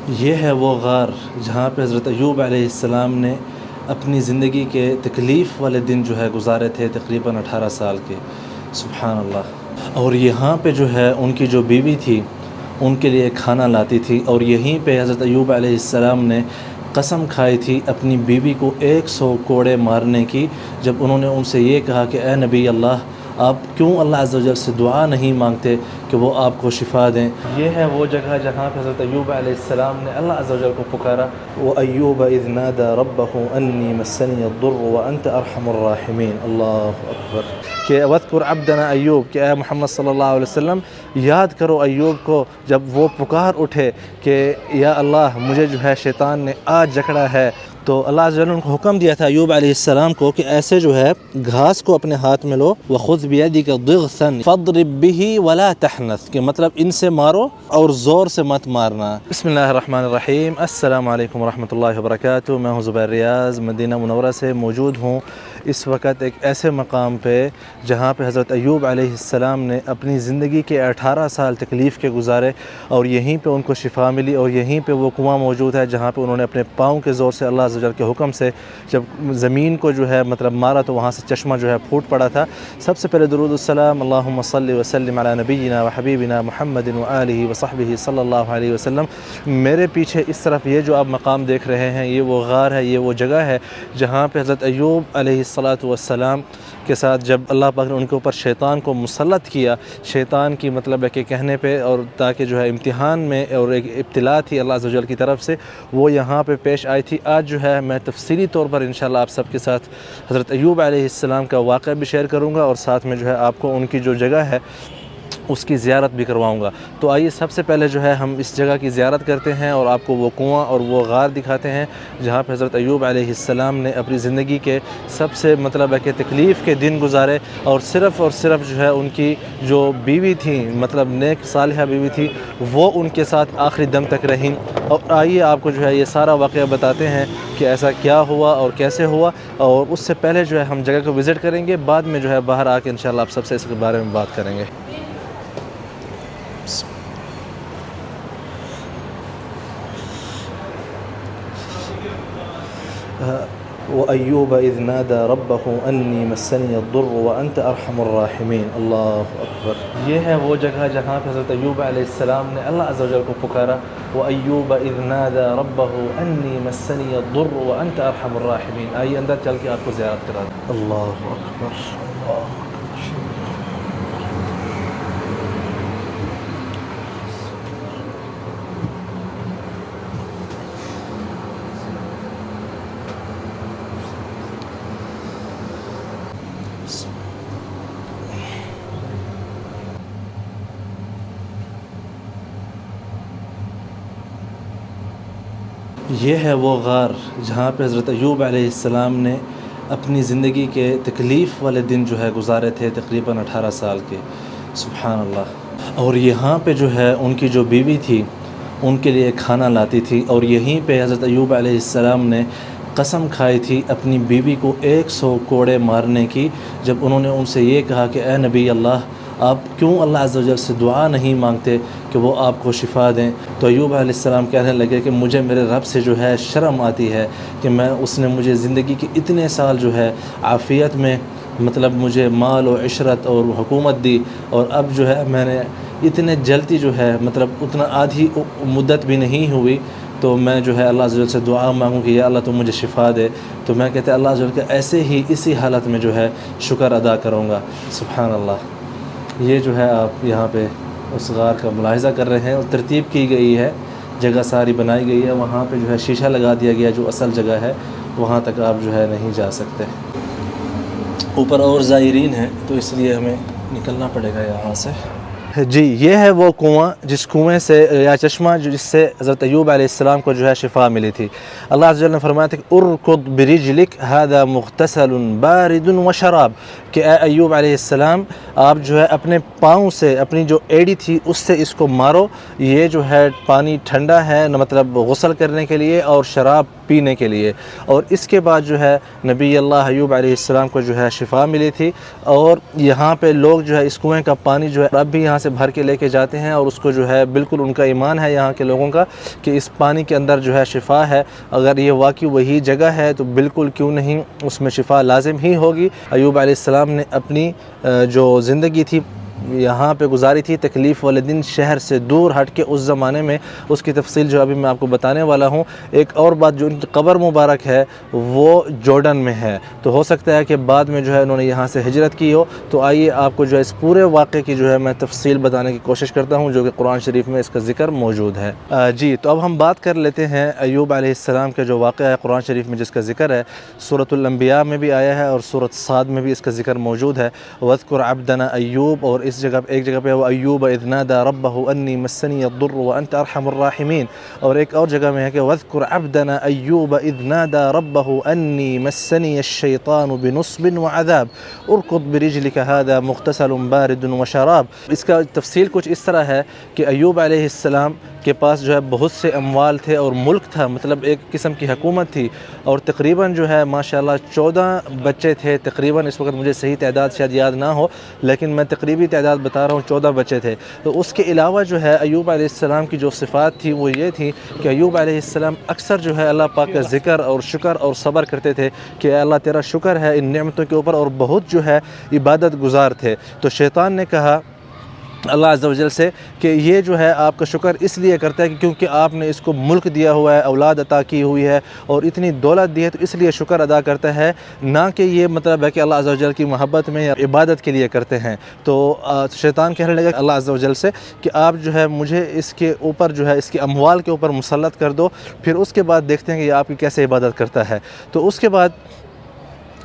یہ ہے وہ غار جہاں پہ حضرت ایوب علیہ السلام نے اپنی زندگی کے تکلیف والے دن جو ہے گزارے تھے، تقریباً 18 سال کے۔ سبحان اللہ۔ اور یہاں پہ جو ہے ان کی جو بیوی تھی ان کے لیے کھانا لاتی تھی، اور یہیں پہ حضرت ایوب علیہ السلام نے قسم کھائی تھی اپنی بیوی کو 100 کوڑے مارنے کی، جب انہوں نے ان سے یہ کہا کہ اے نبی اللہ، آپ کیوں اللہ عز و جل سے دعا نہیں مانگتے کہ وہ آپ کو شفا دیں۔ یہ ہے وہ جگہ جہاں پہ حضرت ایوب علیہ السلام نے اللہ عز و جل کو پکارا، وَأَيُّوبَ إِذْ نَادَى رَبَّهُ أَنِّي مَسَّنِيَ الضُّرُّ وَأَنْتَ أَرْحَمُ الرَّاحِمِينَ۔ اللہ اکبر۔ کہ وَاذْكُرْ عَبْدَنَا ایوب، کہ اے محمد صلی اللہ علیہ وسلم یاد کرو ایوب کو جب وہ پکار اٹھے کہ یا اللہ مجھے جو ہے شیطان نے آج جکڑا ہے، تو اللہ عز و جل نے ان کو حکم دیا تھا ایوب علیہ السلام کو کہ ایسے جو ہے گھاس کو اپنے ہاتھ میں لو، وَخُذْ بِيَدِكَ ضِغْثًا فَاضْرِب بِهِ وَلَا تَحْنَثْ، کہ مطلب ان سے مارو اور زور سے مت مارنا۔ بسم اللہ الرحمن الرحیم۔ السلام علیکم ورحمۃ اللہ وبرکاتہ۔ میں ہوں زبیر ریاض، مدینہ منورہ سے موجود ہوں اس وقت ایک ایسے مقام پہ جہاں پہ حضرت ایوب علیہ السلام نے اپنی زندگی کے 18 سال تکلیف کے گزارے، اور یہیں پہ ان کو شفا ملی، اور یہیں پہ وہ کنواں موجود ہے جہاں پہ انہوں نے اپنے پاؤں کے زور سے اللہ عز و جل کے حکم سے جب زمین کو جو ہے مطلب مارا تو وہاں سے چشمہ جو ہے پھوٹ پڑا تھا۔ سب سے پہلے درود السلام اللہم صلی وسلم علی نبینا و حبیبنا محمد و آلہ و صحبہ صلی اللہ علیہ وسلم۔ میرے پیچھے اس طرف یہ جو آپ مقام دیکھ رہے ہیں، یہ وہ غار ہے، یہ وہ جگہ ہے جہاں پہ حضرت ایوب علیہ السلام کے ساتھ جب اللہ پاک نے ان کے اوپر شیطان کو مسلط کیا، شیطان کی مطلب ہے کہ کہنے پہ، اور تاکہ جو ہے امتحان میں اور ایک ابتلا تھی اللہ عز و جل کی طرف سے، وہ یہاں پہ پیش آئی تھی۔ آج جو ہے میں تفصیلی طور پر انشاءاللہ آپ سب کے ساتھ حضرت ایوب علیہ السلام کا واقعہ بھی شیئر کروں گا، اور ساتھ میں جو ہے آپ کو ان کی جو جگہ ہے اس کی زیارت بھی کرواؤں گا۔ تو آئیے سب سے پہلے جو ہے ہم اس جگہ کی زیارت کرتے ہیں اور آپ کو وہ کنواں اور وہ غار دکھاتے ہیں جہاں پہ حضرت ایوب علیہ السلام نے اپنی زندگی کے سب سے مطلب ہے کہ تکلیف کے دن گزارے، اور صرف جو ہے ان کی جو بیوی تھیں، مطلب نیک صالحہ بیوی تھی، وہ ان کے ساتھ آخری دم تک رہیں۔ اور آئیے آپ کو جو ہے یہ سارا واقعہ بتاتے ہیں کہ ایسا کیا ہوا اور کیسے ہوا، اور اس سے پہلے جو ہے ہم جگہ کو وزٹ کریں گے، بعد میں جو ہے باہر آ کے انشاءاللہ آپ سب سے اس کے بارے میں بات کریں گے۔ وَأَيُّوبَ إِذْ نَادَى رَبَّهُ أَنِّي مَسَّنِيَ الضُّرُّ وَأَنْتَ أَرْحَمُ الرَّاحِمِينَ۔ اللہ اکبر۔ یہ ہے وہ جگہ جہاں پہ حضرت ایوب علیہ السلام نے اللہ عز و جل کو پکارا، وَأَيُّوبَ إِذْ نَادَى رَبَّهُ أَنِّي مَسَّنِيَ الضُّرُّ وَأَنْتَ أَرْحَمُ الرَّاحِمِينَ۔ آئیے اندر چل کے آپ کو زیارت کرا دیں۔ اللہ اکبر، اللہ اکبر۔ یہ ہے وہ غار جہاں پہ حضرت ایوب علیہ السلام نے اپنی زندگی کے تکلیف والے دن جو ہے گزارے تھے، تقریباً 18 سال کے۔ سبحان اللہ۔ اور یہاں پہ جو ہے ان کی جو بیوی تھی ان کے لیے کھانا لاتی تھی، اور یہیں پہ حضرت ایوب علیہ السلام نے قسم کھائی تھی اپنی بیوی کو 100 کوڑے مارنے کی، جب انہوں نے ان سے یہ کہا کہ اے نبی اللہ، آپ کیوں اللہ عز و جل سے دعا نہیں مانگتے کہ وہ آپ کو شفا دیں۔ تو ایوب علیہ السلام کہنے لگے کہ مجھے میرے رب سے جو ہے شرم آتی ہے کہ اس نے مجھے زندگی کے اتنے سال جو ہے عافیت میں مطلب مجھے مال و عشرت اور حکومت دی، اور اب جو ہے میں نے اتنے جلدی جو ہے مطلب اتنا آدھی مدت بھی نہیں ہوئی، تو میں جو ہے اللہ عز و جل سے دعا مانگوں کہ یا اللہ تو مجھے شفا دے۔ تو میں کہتے اللہ عز و جل کہ ایسے ہی اسی حالت میں جو ہے شکر ادا کروں گا۔ سبحان اللہ۔ یہ جو ہے آپ یہاں پہ اس غار کا ملاحظہ کر رہے ہیں، اور ترتیب کی گئی ہے، جگہ ساری بنائی گئی ہے، وہاں پہ جو ہے شیشہ لگا دیا گیا، جو اصل جگہ ہے وہاں تک آپ جو ہے نہیں جا سکتے۔ اوپر اور زائرین ہیں تو اس لیے ہمیں نکلنا پڑے گا یہاں سے۔ جی یہ ہے وہ کنواں جس کنویں سے یا چشمہ جس سے حضرت ایوب علیہ السلام کو جو ہے شفا ملی تھی۔ اللہ عز و جل نے فرمایا تھا کہ ارکض برجلک ھذا مغتسل بارد وشراب، کہ اے ایوب علیہ السلام آپ جو ہے اپنے پاؤں سے، اپنی جو ایڑی تھی اس سے اس کو مارو، یہ جو ہے پانی ٹھنڈا ہے مطلب غسل کرنے کے لیے اور شراب پینے کے لیے۔ اور اس کے بعد جو ہے نبی اللہ ایوب علیہ السلام کو جو ہے شفا ملی تھی، اور یہاں پہ لوگ جو ہے اس کنویں کا پانی جو ہے اب بھی یہاں سے بھر کے لے کے جاتے ہیں، اور اس کو جو ہے بالکل ان کا ایمان ہے یہاں کے لوگوں کا کہ اس پانی کے اندر جو ہے شفا ہے، اگر یہ واقعی وہی جگہ ہے تو بالکل کیوں نہیں اس میں شفا لازم ہی ہوگی۔ ایوب علیہ السلام نے اپنی جو زندگی تھی یہاں پہ گزاری تھی تکلیف والے دن شہر سے دور ہٹ کے اس زمانے میں، اس کی تفصیل جو ابھی میں آپ کو بتانے والا ہوں۔ ایک اور بات، جو ان کی قبر مبارک ہے وہ جارڈن میں ہے، تو ہو سکتا ہے کہ بعد میں جو ہے انہوں نے یہاں سے ہجرت کی ہو۔ تو آئیے آپ کو جو ہے اس پورے واقعے کی جو ہے میں تفصیل بتانے کی کوشش کرتا ہوں، جو کہ قرآن شریف میں اس کا ذکر موجود ہے۔ جی تو اب ہم بات کر لیتے ہیں ایوب علیہ السلام کا جو واقعہ ہے قرآن شریف میں جس کا ذکر ہے، سورۃ الانبیاء میں بھی آیا ہے اور سورۃ صاد میں بھی اس کا ذکر موجود ہے۔ وَاذْكُرْ عَبْدَنَا ایوب، اور اس جگہ ایک جگہ پہ وہ ایوب اذ نادى ربه انی مسنی الضر وانت ارحم الراحمین، اور ایک اور جگہ میں ہے کہ وَاذْكُرْ عَبْدَنَا ایوب اذ نادى ربه انی مسنی الشیطان بنصب وعذاب ارکض برجلک هذا مغتسل بارد وشراب۔ اس کا تفصیل کچھ اس طرح ہے کہ ایوب علیہ السلام کے پاس جو ہے بہت سے اموال تھے اور ملک تھا، مطلب ایک قسم کی حکومت تھی، اور تقریباً جو ہے ماشاءاللہ 14 بچے تھے تقریباً، اس وقت مجھے صحیح تعداد شاید یاد نہ ہو لیکن میں تقریبی تعداد بتا رہا ہوں، 14 بچے تھے۔ تو اس کے علاوہ جو ہے ایوب علیہ السلام کی جو صفات تھی وہ یہ تھی کہ ایوب علیہ السلام اکثر جو ہے اللہ پاک کا ذکر اور شکر اور صبر کرتے تھے کہ اے اللہ تیرا شکر ہے ان نعمتوں کے اوپر، اور بہت جو ہے عبادت گزار تھے۔ تو شیطان نے کہا اللہ عز و جل سے کہ یہ جو ہے آپ کا شکر اس لیے کرتا ہے کہ کیونکہ آپ نے اس کو ملک دیا ہوا ہے، اولاد عطا کی ہوئی ہے اور اتنی دولت دی ہے، تو اس لیے شکر ادا کرتا ہے، نہ کہ یہ مطلب ہے کہ اللہ عز و جل کی محبت میں یا عبادت کے لیے کرتے ہیں۔ تو شیطان کہنے لگا اللہ عز و جل سے کہ آپ جو ہے مجھے اس کے اوپر جو ہے اس کے اموال کے اوپر مسلط کر دو، پھر اس کے بعد دیکھتے ہیں کہ یہ آپ کی کیسے عبادت کرتا ہے۔ تو اس کے بعد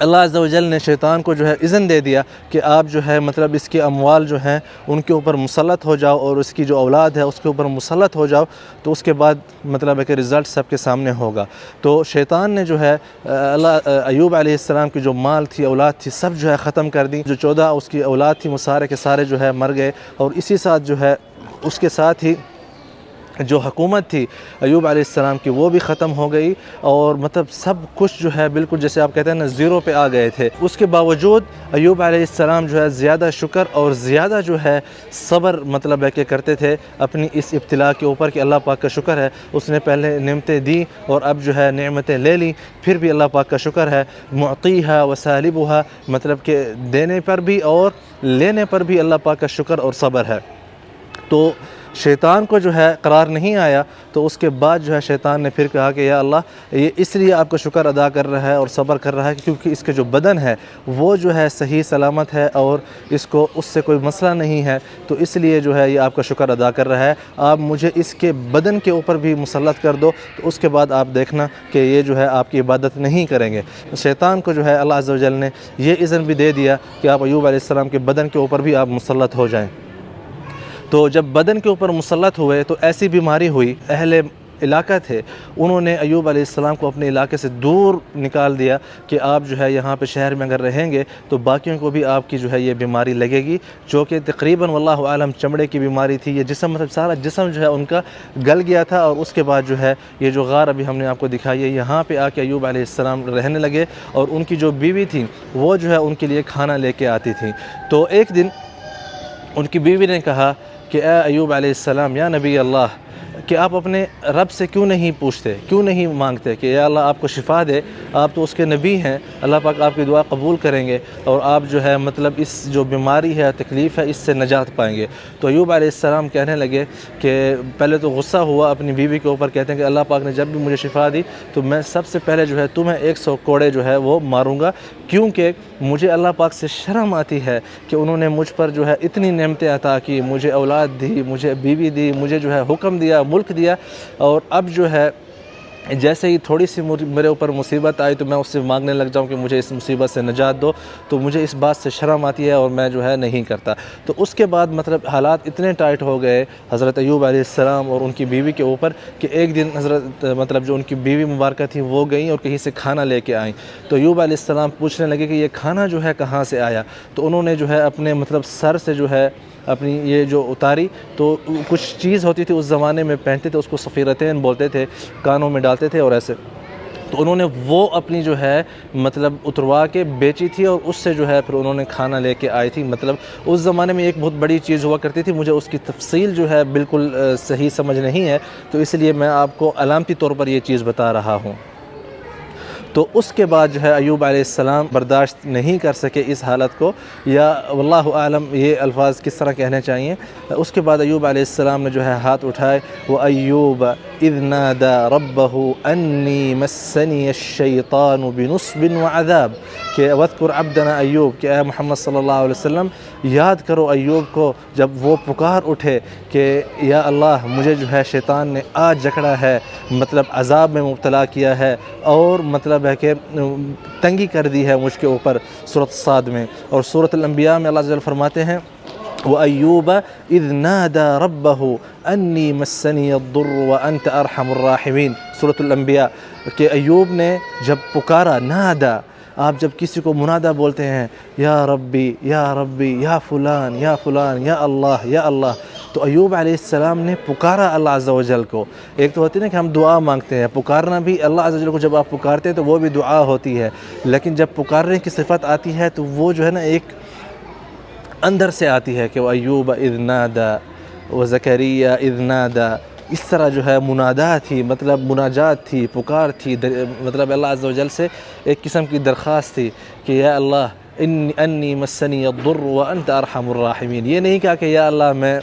اللہ عز و جل نے شیطان کو جو ہے اذن دے دیا کہ آپ جو ہے مطلب اس کے اموال جو ہیں ان کے اوپر مسلط ہو جاؤ، اور اس کی جو اولاد ہے اس کے اوپر مسلط ہو جاؤ، تو اس کے بعد مطلب ہے کہ رزلٹ سب کے سامنے ہوگا۔ تو شیطان نے جو ہے ایوب علیہ السلام کی جو مال تھی، اولاد تھی، سب جو ہے ختم کر دی۔ جو 14 اس کی اولاد تھی وہ سارے کے سارے جو ہے مر گئے، اور اسی ساتھ جو ہے اس کے ساتھ ہی جو حکومت تھی ایوب علیہ السلام کی وہ بھی ختم ہو گئی، اور مطلب سب کچھ جو ہے بالکل جیسے آپ کہتے ہیں نا زیرو پہ آ گئے تھے۔ اس کے باوجود ایوب علیہ السلام جو ہے زیادہ شکر اور زیادہ جو ہے صبر مطلب ہے کہ کرتے تھے اپنی اس ابتلا کے اوپر کہ اللہ پاک کا شکر ہے اس نے پہلے نعمتیں دیں اور اب جو ہے نعمتیں لے لیں، پھر بھی اللہ پاک کا شکر ہے، معطیہا وسالبہا، مطلب کہ دینے پر بھی اور لینے پر بھی اللہ پاک کا شکر اور صبر ہے۔ تو شیطان کو جو ہے قرار نہیں آیا، تو اس کے بعد جو ہے شیطان نے پھر کہا کہ یا اللہ یہ اس لیے آپ کا شکر ادا کر رہا ہے اور صبر کر رہا ہے کیونکہ اس کے جو بدن ہے وہ جو ہے صحیح سلامت ہے اور اس کو اس سے کوئی مسئلہ نہیں ہے، تو اس لیے جو ہے یہ آپ کا شکر ادا کر رہا ہے، آپ مجھے اس کے بدن کے اوپر بھی مسلط کر دو، تو اس کے بعد آپ دیکھنا کہ یہ جو ہے آپ کی عبادت نہیں کریں گے۔ شیطان کو جو ہے اللہ عز و جل نے یہ اذن بھی دے دیا کہ آپ ایوب علیہ السلام کے بدن کے اوپر بھی آپ مسلط ہو جائیں۔ تو جب بدن کے اوپر مسلط ہوئے تو ایسی بیماری ہوئی، اہل علاقہ تھے انہوں نے ایوب علیہ السلام کو اپنے علاقے سے دور نکال دیا کہ آپ جو ہے یہاں پہ شہر میں اگر رہیں گے تو باقیوں کو بھی آپ کی جو ہے یہ بیماری لگے گی، جو کہ تقریباً واللہ عالم چمڑے کی بیماری تھی۔ یہ جسم مطلب سارا جسم جو ہے ان کا گل گیا تھا، اور اس کے بعد جو ہے یہ جو غار ابھی ہم نے آپ کو دکھائی ہے یہاں پہ آ کے ایوب علیہ السلام رہنے لگے، اور ان کی جو بیوی تھی وہ جو ہے ان کے لیے کھانا لے کے آتی تھی۔ تو ایک دن ان کی بیوی نے کہا کہ اے ایوب علیہ السلام یا نبی اللہ، کہ آپ اپنے رب سے کیوں نہیں پوچھتے، کیوں نہیں مانگتے کہ یا اللہ آپ کو شفا دے، آپ تو اس کے نبی ہیں، اللہ پاک آپ کی دعا قبول کریں گے اور آپ جو ہے مطلب اس جو بیماری ہے تکلیف ہے اس سے نجات پائیں گے۔ تو ایوب علیہ السلام کہنے لگے کہ پہلے تو غصہ ہوا اپنی بیوی کے اوپر، کہتے ہیں کہ اللہ پاک نے جب بھی مجھے شفا دی تو میں سب سے پہلے جو ہے تمہیں 100 کوڑے جو ہے وہ ماروں گا، کیونکہ مجھے اللہ پاک سے شرم آتی ہے کہ انہوں نے مجھ پر جو ہے اتنی نعمتیں عطا کی، مجھے اولاد دی، مجھے بیوی دی، مجھے جو ہے حکم دیا، ملک دیا، اور اب جو ہے جیسے ہی تھوڑی سی میرے اوپر مصیبت آئی تو میں اس سے مانگنے لگ جاؤں کہ مجھے اس مصیبت سے نجات دو، تو مجھے اس بات سے شرم آتی ہے اور میں جو ہے نہیں کرتا۔ تو اس کے بعد مطلب حالات اتنے ٹائٹ ہو گئے حضرت ایوب علیہ السلام اور ان کی بیوی کے اوپر کہ ایک دن حضرت مطلب جو ان کی بیوی مبارکہ تھیں وہ گئیں اور کہیں سے کھانا لے کے آئیں، تو ایوب علیہ السلام پوچھنے لگے کہ یہ کھانا جو ہے کہاں سے آیا، تو انہوں نے جو ہے اپنے مطلب سر سے جو ہے اپنی یہ جو اتاری، تو کچھ چیز ہوتی تھی اس زمانے میں پہنتے تھے، اس کو صفیرتین بولتے تھے، کانوں میں ڈالتے تھے اور ایسے تو انہوں نے وہ اپنی جو ہے مطلب اتروا کے بیچی تھی اور اس سے جو ہے پھر انہوں نے کھانا لے کے آئی تھی. مطلب اس زمانے میں ایک بہت بڑی چیز ہوا کرتی تھی, مجھے اس کی تفصیل جو ہے بالکل صحیح سمجھ نہیں ہے, تو اس لیے میں آپ کو علامتی طور پر یہ چیز بتا رہا ہوں. تو اس کے بعد جو ہے ایوب علیہ السلام برداشت نہیں کر سکے اس حالت کو, یا واللہ اعلم یہ الفاظ کس طرح کہنے چاہیے. اس کے بعد ایوب علیہ السلام نے جو ہے ہاتھ اٹھائے, وَأَيُّوبَ إِذْ نَادَى رَبَّهُ أَنِّي مَسَّنِيَ الشَّيْطَانُ بِنُصْبٍ وَعَذَابٍ, کہ وَاذْكُرْ عَبْدَنَا ایوب, کہ اے محمد صلی اللہ علیہ وسلم یاد کرو ایوب کو جب وہ پکار اٹھے کہ یا اللہ مجھے جو ہے شیطان نے آج جکڑا ہے, مطلب عذاب میں مبتلا کیا ہے, اور مطلب ہے کہ تنگی کر دی ہے مجھ کے اوپر. سورۃ صاد میں اور سورۃ الانبیاء میں اللہ عز و جل فرماتے ہیں وَأَيُّوبَ إِذْ نَادَى رَبَّهُ أَنِّي مَسَّنِيَ الضُّرُّ وَأَنْتَ أَرْحَمُ الرَّاحِمِينَ, سورۃ الانبیاء, کہ ایوب نے جب پکارا, نادا, آپ جب کسی کو منادا بولتے ہیں یا ربی یا ربی یا فلان یا فلان یا اللہ, تو ایوب علیہ السلام نے پکارا اللہ عز و جل کو. ایک تو ہوتی ہے نا کہ ہم دعا مانگتے ہیں, پکارنا بھی اللہ عز و جل کو جب آپ پکارتے ہیں تو وہ بھی دعا ہوتی ہے, لیکن جب پکارنے کی صفت آتی ہے تو وہ جو ہے نا ایک اندر سے آتی ہے کہ وَأَيُّوبَ إِذْ نَادَى وَزَكَرِيَّا إِذْ نَادَى, اس طرح جو ہے منادا تھی, مطلب مناجات تھی, پکار تھی, مطلب اللہ عز و جل سے ایک قسم کی درخواست تھی کہ یا اللہ انی مسنی الضر وانت ارحم الراحمین. یہ نہیں کہا کہ یا اللہ میں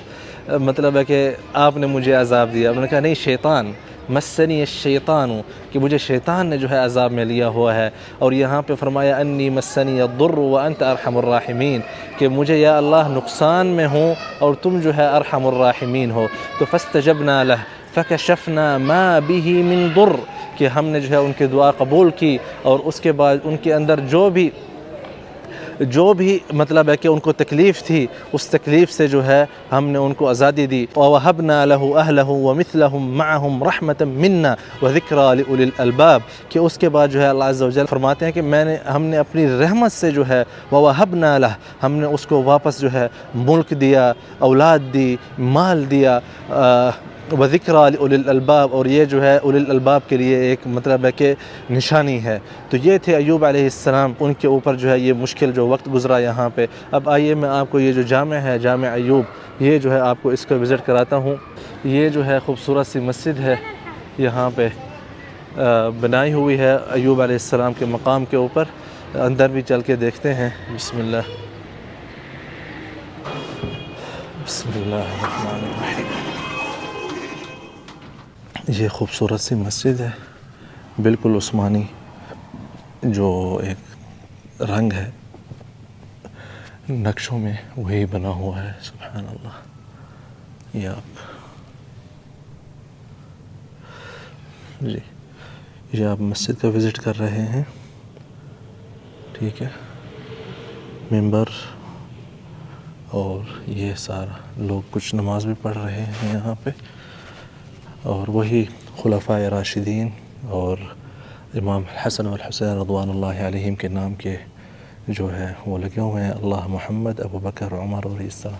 مطلب ہے کہ آپ نے مجھے عذاب دیا, انہوں نے کہا نہیں, شیطان, مسنی الشیطان, کہ مجھے شیطان نے جو ہے عذاب میں لیا ہوا ہے. اور یہاں پہ فرمایا انی مسنی الضر وانت ارحم الراحمین, کہ مجھے یا اللہ نقصان میں ہوں اور تم جو ہے ارحم الراحمین ہو. تو فاستجبنا له فکشفنا ما به من ضر, کہ ہم نے جو ہے ان کی دعا قبول کی اور اس کے بعد ان کے اندر جو بھی مطلب ہے کہ ان کو تکلیف تھی, اس تکلیف سے جو ہے ہم نے ان کو آزادی دی. وَوَهَبْنَا لَهُ أَهْلَهُ وَمِثْلَهُم مَّعَهُمْ رَحْمَةً مِنَّا وَذِكْرَىٰ لِأُولِي الْأَلْبَابِ, کہ اس کے بعد جو ہے اللہ عز و جل فرماتے ہیں کہ ہم نے اپنی رحمت سے جو ہے وَوَهَبْنَا لَهُ, ہم نے اس کو واپس جو ہے ملک دیا, اولاد دی, مال دیا, وَذِكْرَىٰ لِأُولِي الْأَلْبَابِ, اور یہ جو ہے اولی الالباب کے لیے ایک مطلب ہے کہ نشانی ہے. تو یہ تھے ایوب علیہ السلام, ان کے اوپر جو ہے یہ مشکل جو وقت گزرا یہاں پہ. اب آئیے میں آپ کو یہ جو جامع ہے, جامع ایوب, یہ جو ہے آپ کو اس کا وزٹ کراتا ہوں. یہ جو ہے خوبصورت سی مسجد ہے یہاں پہ بنائی ہوئی ہے ایوب علیہ السلام کے مقام کے اوپر. اندر بھی چل کے دیکھتے ہیں. بسم اللہ, بسم اللہ الرحمن الرحیم. یہ خوبصورت سی مسجد ہے, بالکل عثمانی جو ایک رنگ ہے نقشوں میں وہی بنا ہوا ہے. سبحان اللہ. یہ آپ مسجد کا وزٹ کر رہے ہیں, ٹھیک ہے, ممبر, اور یہ سارا لوگ کچھ نماز بھی پڑھ رہے ہیں یہاں پہ, اور وہی خلفائے راشدین اور امام حسن والحسین رضوان اللہ علیہم کے نام کے جو ہے وہ لگے ہوئے ہیں, اللہ محمد, ابو بکر, عمر, اور اس طرح.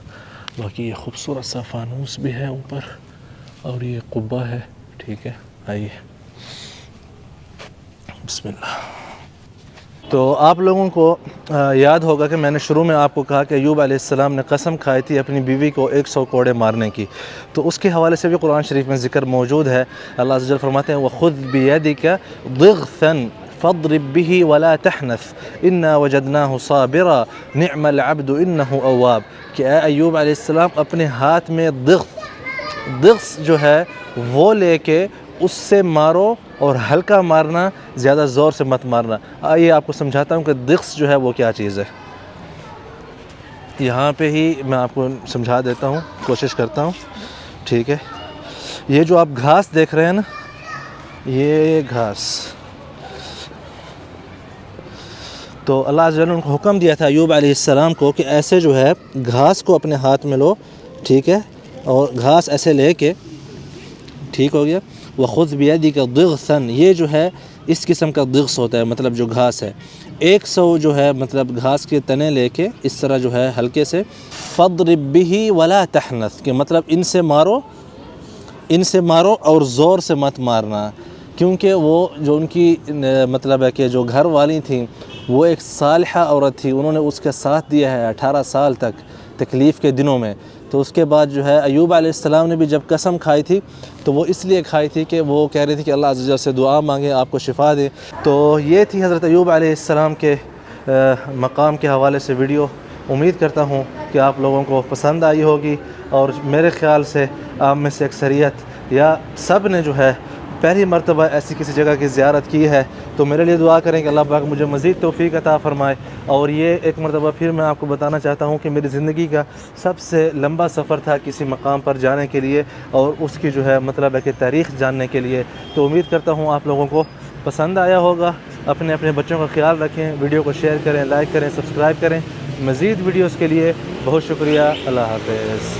باقی یہ خوبصورت سا فانوس بھی ہے اوپر, اور یہ قبہ ہے. ٹھیک ہے, آئیے. بسم اللہ. تو آپ لوگوں کو یاد ہوگا کہ میں نے شروع میں آپ کو کہا کہ ایوب علیہ السلام نے قسم کھائی تھی اپنی بیوی کو 100 کوڑے مارنے کی. تو اس کے حوالے سے بھی قرآن شریف میں ذکر موجود ہے. اللہ عز و جل فرماتے ہیں وَخُذْ بِيَدِكَ ضِغْثًا فَاضْرِبْ بِهِ وَلَا تَحْنَثْ إِنَّا وَجَدْنَاهُ صَابِرًا نِعْمَ الْعَبْدُ إِنَّهُ أَوَّابٌ, کہ اے ایوب علیہ السلام اپنے ہاتھ میں ضغث جو ہے وہ لے کے اس سے مارو, اور ہلکا مارنا, زیادہ زور سے مت مارنا. آئیے آپ کو سمجھاتا ہوں کہ ضغث جو ہے وہ کیا چیز ہے. یہاں پہ ہی میں آپ کو سمجھا دیتا ہوں, کوشش کرتا ہوں. ٹھیک ہے, یہ جو آپ گھاس دیکھ رہے ہیں نا, یہ گھاس, تو اللہ عز و جل نے ان کو حکم دیا تھا ایوب علیہ السلام کو کہ ایسے جو ہے گھاس کو اپنے ہاتھ میں لو, ٹھیک ہے, اور گھاس ایسے لے کے, ٹھیک ہو گیا. وَخُذْ بِيَدِكَ ضِغْثًا, یہ جو ہے اس قسم کا ضغث ہوتا ہے, مطلب جو گھاس ہے. 100 جو ہے مطلب گھاس کے تنے لے کے اس طرح جو ہے ہلکے سے, فَاضْرِبْ بِهِ وَلَا تَحْنَثْ, کہ مطلب ان سے مارو اور زور سے مت مارنا. کیونکہ وہ جو ان کی مطلب ہے کہ جو گھر والی تھیں وہ ایک صالحہ عورت تھی، انہوں نے اس کا ساتھ دیا ہے 18 سال تک تکلیف کے دنوں میں۔ تو اس کے بعد جو ہے ایوب علیہ السلام نے بھی جب قسم کھائی تھی تو وہ اس لیے کھائی تھی کہ وہ کہہ رہی تھی کہ اللہ عز و جل سے دعا مانگیں، آپ کو شفا دے۔ تو یہ تھی حضرت ایوب علیہ السلام کے مقام کے حوالے سے ویڈیو۔ امید کرتا ہوں کہ آپ لوگوں کو پسند آئی ہوگی، اور میرے خیال سے آپ میں سے اکثریت یا سب نے جو ہے پہلی مرتبہ ایسی کسی جگہ کی زیارت کی ہے، تو میرے لیے دعا کریں کہ اللہ پاک مجھے مزید توفیق عطا فرمائے۔ اور یہ ایک مرتبہ پھر میں آپ کو بتانا چاہتا ہوں کہ میری زندگی کا سب سے لمبا سفر تھا کسی مقام پر جانے کے لیے، اور اس کی جو ہے مطلب ہے کہ تاریخ جاننے کے لیے۔ تو امید کرتا ہوں آپ لوگوں کو پسند آیا ہوگا۔ اپنے بچوں کا خیال رکھیں، ویڈیو کو شیئر کریں، لائک کریں، سبسکرائب کریں۔ مزید ویڈیوز کے لیے بہت شکریہ۔ اللہ حافظ۔